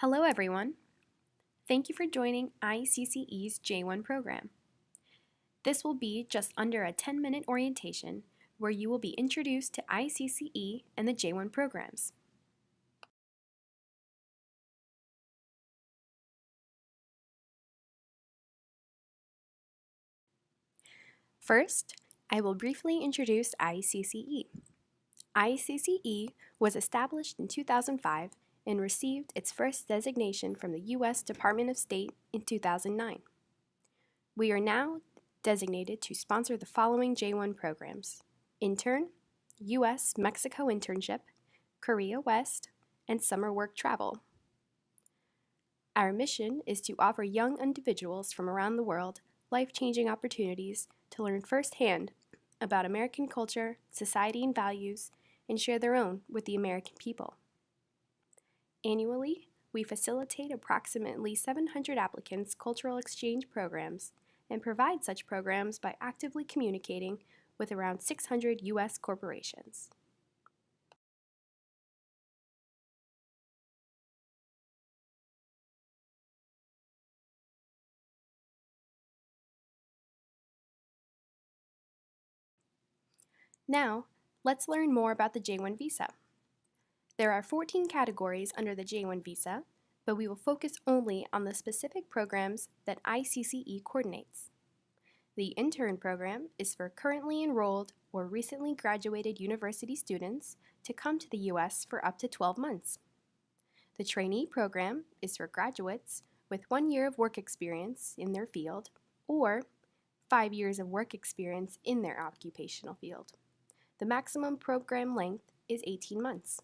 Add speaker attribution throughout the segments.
Speaker 1: Hello everyone. Thank you for joining ICCE's J1 program. This will be just under a 10-minute orientation where you will be introduced to ICCE and the J1 programs. First, I will briefly introduce ICCE. ICCE was established in 2005 and received its first designation from the U.S. Department of State in 2009. We are now designated to sponsor the following J1 programs: Intern, U.S.-Mexico Internship, Korea West, and Summer Work Travel. Our mission is to offer young individuals from around the world life-changing opportunities to learn firsthand about American culture, society, and values, and share their own with the American people. Annually, we facilitate approximately 700 applicants' cultural exchange programs and provide such programs by actively communicating with around 600 U.S. corporations. Now, let's learn more about the J1 visa. There are 14 categories under the J1 visa, but we will focus only on the specific programs that ICCE coordinates. The intern program is for currently enrolled or recently graduated university students to come to the U.S. for up to 12 months. The trainee program is for graduates with 1 year of work experience in their field or 5 years of work experience in their occupational field. The maximum program length is 18 months.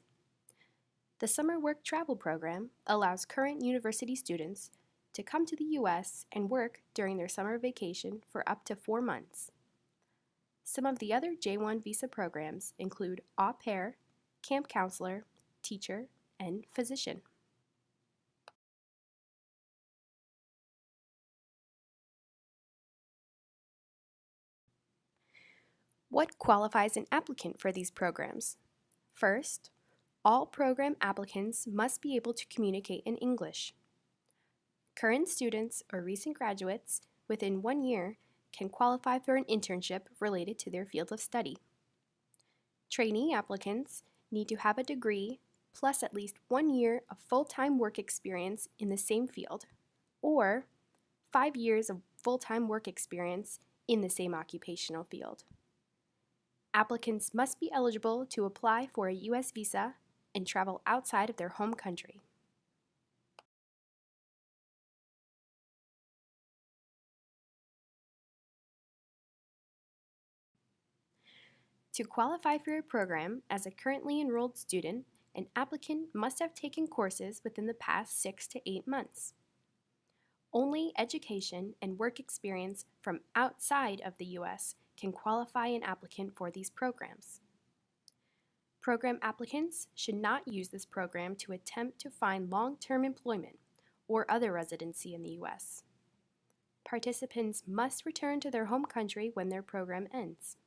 Speaker 1: The Summer Work Travel program allows current university students to come to the U.S. and work during their summer vacation for up to 4 months. Some of the other J1 visa programs include au pair, camp counselor, teacher, and physician. What qualifies an applicant for these programs? First, all program applicants must be able to communicate in English. Current students or recent graduates within 1 year can qualify for an internship related to their field of study. Trainee applicants need to have a degree plus at least 1 year of full-time work experience in the same field, or 5 years of full-time work experience in the same occupational field. Applicants must be eligible to apply for a U.S. visa and travel outside of their home country. To qualify for a program as a currently enrolled student, an applicant must have taken courses within the past 6 to 8 months. Only education and work experience from outside of the U.S. can qualify an applicant for these programs. Program applicants should not use this program to attempt to find long-term employment or other residency in the U.S. Participants must return to their home country when their program ends.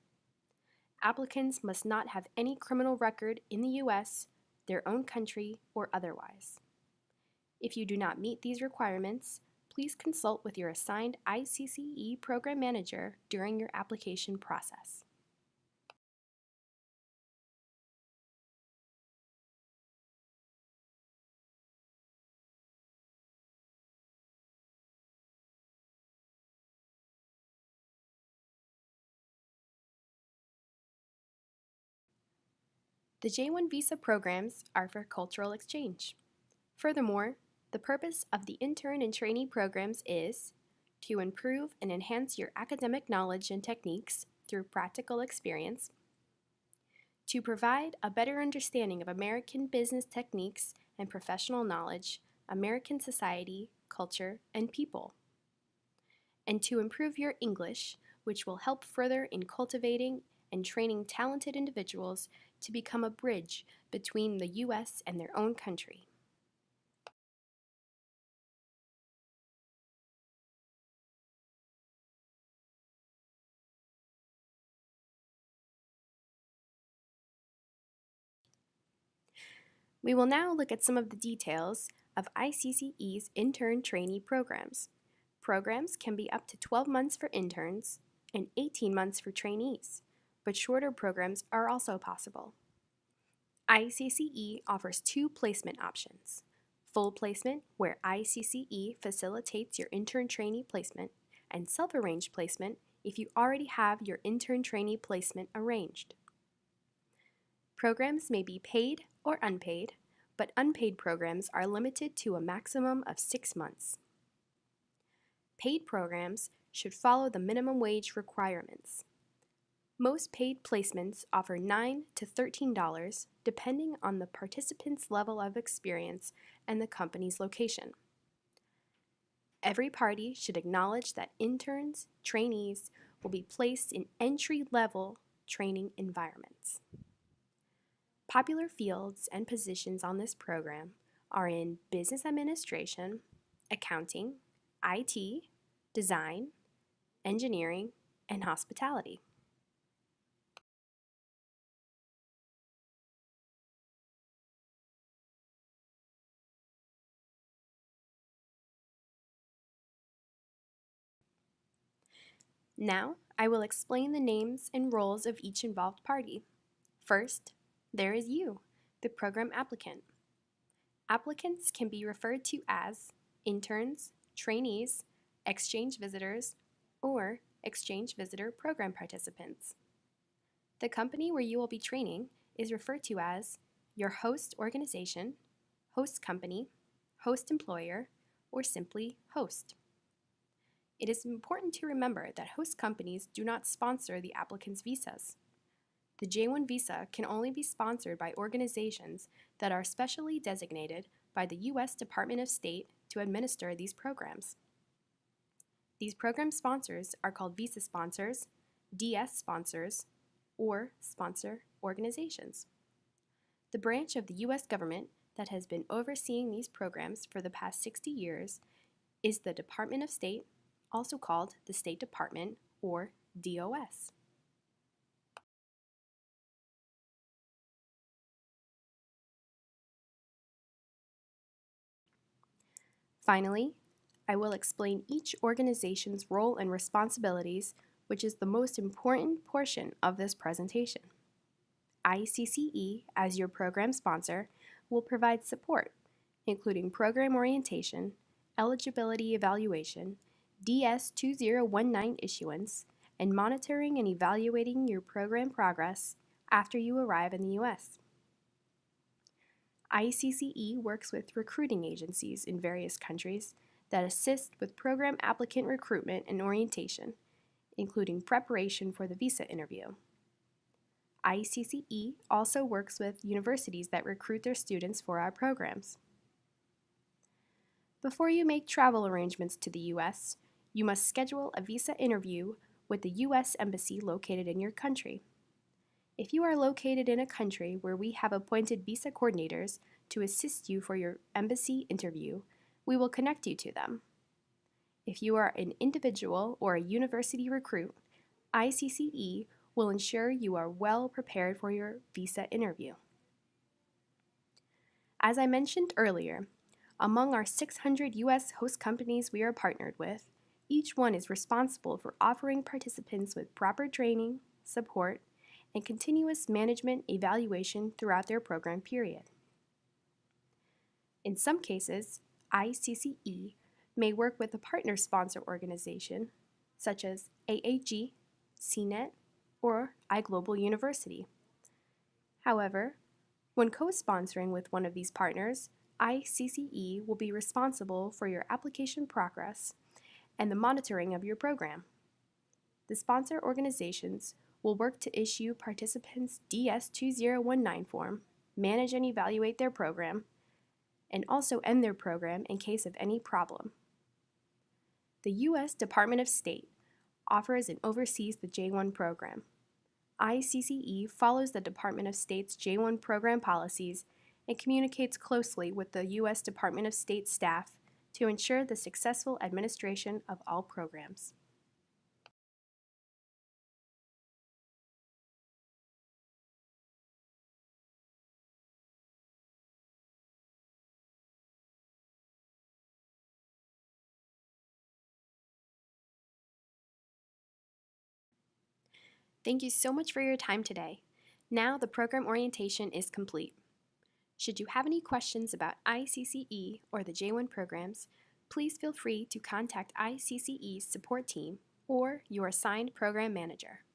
Speaker 1: Applicants must not have any criminal record in the U.S., their own country, or otherwise. If you do not meet these requirements, please consult with your assigned ICCE program manager during your application process. The J1 visa programs are for cultural exchange. Furthermore, the purpose of the intern and trainee programs is to improve and enhance your academic knowledge and techniques through practical experience, to provide a better understanding of American business techniques and professional knowledge, American society, culture, and people, and to improve your English, which will help further in cultivating and training talented individuals to become a bridge between the U.S. and their own country. We will now look at some of the details of ICCE's intern trainee programs. Programs can be up to 12 months for interns and 18 months for trainees, but shorter programs are also possible. ICCE offers two placement options: full placement, where ICCE facilitates your intern trainee placement, and self-arranged placement if you already have your intern trainee placement arranged. Programs may be paid or unpaid, but unpaid programs are limited to a maximum of 6 months. Paid programs should follow the minimum wage requirements. Most paid placements offer $9 to $13 depending on the participant's level of experience and the company's location. Every party should acknowledge that interns, trainees will be placed in entry-level training environments. Popular fields and positions on this program are in business administration, accounting, IT, design, engineering, and hospitality. Now, I will explain the names and roles of each involved party. First, there is you, the program applicant. Applicants can be referred to as interns, trainees, exchange visitors, or exchange visitor program participants. The company where you will be training is referred to as your host organization, host company, host employer, or simply host. It is important to remember that host companies do not sponsor the applicant's visas. The J-1 visa can only be sponsored by organizations that are specially designated by the U.S. Department of State to administer these programs. These program sponsors are called visa sponsors, DS sponsors, or sponsor organizations. The branch of the U.S. government that has been overseeing these programs for the past 60 years is the Department of State, also called the State Department, or DOS. Finally, I will explain each organization's role and responsibilities, which is the most important portion of this presentation. ICCE, as your program sponsor, will provide support, including program orientation, eligibility evaluation, DS-2019 issuance, and monitoring and evaluating your program progress after you arrive in the U.S. ICCE works with recruiting agencies in various countries that assist with program applicant recruitment and orientation, including preparation for the visa interview. ICCE also works with universities that recruit their students for our programs. Before you make travel arrangements to the U.S., you must schedule a visa interview with the U.S. Embassy located in your country. If you are located in a country where we have appointed visa coordinators to assist you for your embassy interview, we will connect you to them. If you are an individual or a university recruit, ICCE will ensure you are well prepared for your visa interview. As I mentioned earlier, among our 600 U.S. host companies we are partnered with, each one is responsible for offering participants with proper training, support, and continuous management evaluation throughout their program period. In some cases, ICCE may work with a partner sponsor organization, such as AAG, CNET, or iGlobal University. However, when co-sponsoring with one of these partners, ICCE will be responsible for your application progress and the monitoring of your program. The sponsor organizations will work to issue participants' DS-2019 form, manage and evaluate their program, and also end their program in case of any problem. The U.S. Department of State offers and oversees the J-1 program. ICCE follows the Department of State's J-1 program policies and communicates closely with the U.S. Department of State staff to ensure the successful administration of all programs. Thank you so much for your time today. Now the program orientation is complete. Should you have any questions about ICCE or the J1 programs, please feel free to contact ICCE's support team or your assigned program manager.